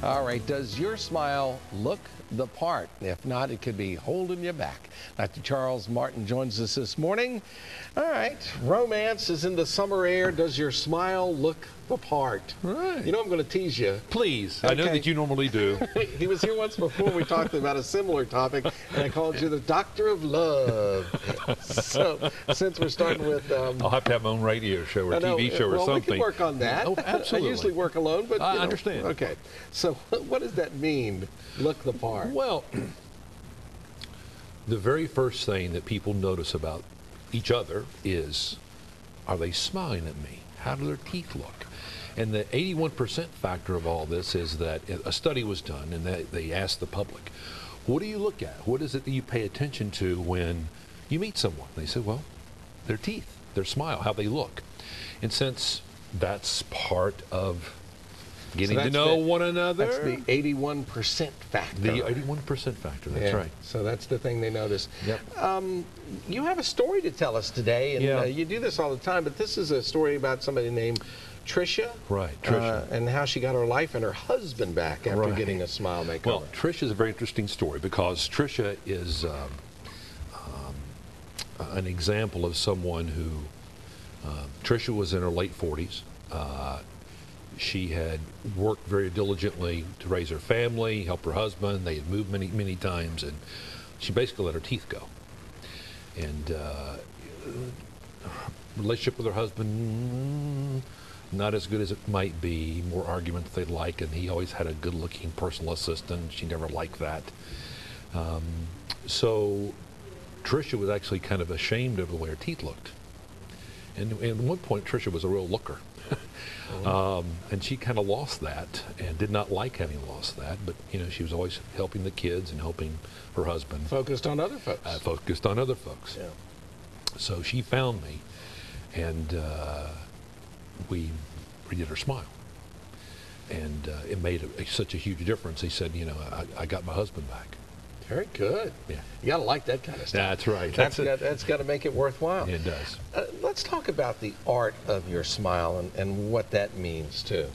All right, does your smile look the part? If not, it could be holding you back. Dr. Charles Martin joins us this morning. All right, romance is in the summer air. Does your smile look the part? Right. You know I'm going to tease you. Please. Okay. I know that you normally do. He was here once before. We talked about a similar topic, and I called you the Doctor of Love. So, since we're starting with... I'll have to have my own radio show or TV show or well, something. We can work on that. Oh, absolutely. I usually work alone, but I understand. Okay. So what does that mean, look the part? Well, the very first thing that people notice about each other is, are they smiling at me? How do their teeth look? And the 81% factor of all this is that a study was done, and they asked the public, what do you look at? What is it that you pay attention to when you meet someone? They said, well, their teeth, their smile, how they look. And since that's part of getting to know one another. That's the 81% factor. The 81% factor, that's right. So that's the thing they notice. Yep. You have a story to tell us today, and you do this all the time, but this is a story about somebody named Tricia. Right, Tricia. And how she got her life and her husband back after getting a smile makeover. Well, Tricia is a very interesting story because Tricia is an example of someone who, Tricia was in her late 40s. She had worked very diligently to raise her family, help her husband. They had moved many times, and she basically let her teeth go. And relationship with her husband, not as good as it might be. More arguments they'd like, and he always had a good-looking personal assistant. She never liked that. So Tricia was actually kind of ashamed of the way her teeth looked. And at one point, Tricia was a real looker. And she kind of lost that and did not like having lost that, but she was always helping the kids and helping her husband. Focused on other folks. Focused on other folks. Yeah. So she found me, and we redid her smile. And it made such a huge difference. He said, I got my husband back. Very good. Yeah. You got to like that kind of stuff. That's right. That's got to make it worthwhile. It does. Let's talk about the art of your smile and what that means, too.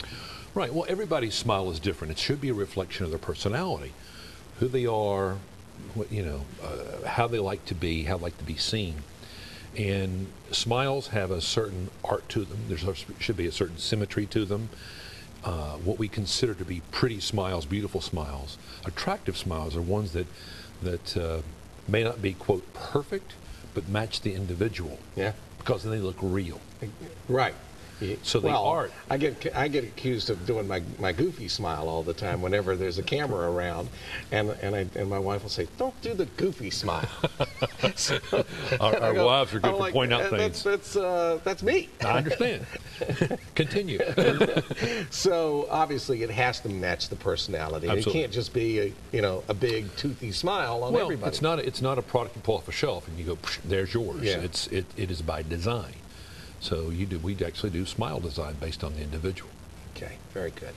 Right. Well, everybody's smile is different. It should be a reflection of their personality, who they are, how they like to be, how they like to be seen. And smiles have a certain art to them. There should be a certain symmetry to them. What we consider to be pretty smiles, beautiful smiles, attractive smiles are ones that may not be, quote, perfect, but match the individual. Yeah. Because then they look real. Right. So the art. I get accused of doing my goofy smile all the time whenever there's a camera around, and my wife will say, "Don't do the goofy smile." So, our wives are good to point out things. That's me. I understand. Continue. So obviously it has to match the personality. Absolutely. It can't just be a big toothy smile on everybody. It's not a product you pull off a shelf and you go, there's yours. Yeah. It is by design. So we actually do smile design based on the individual. Okay, very good.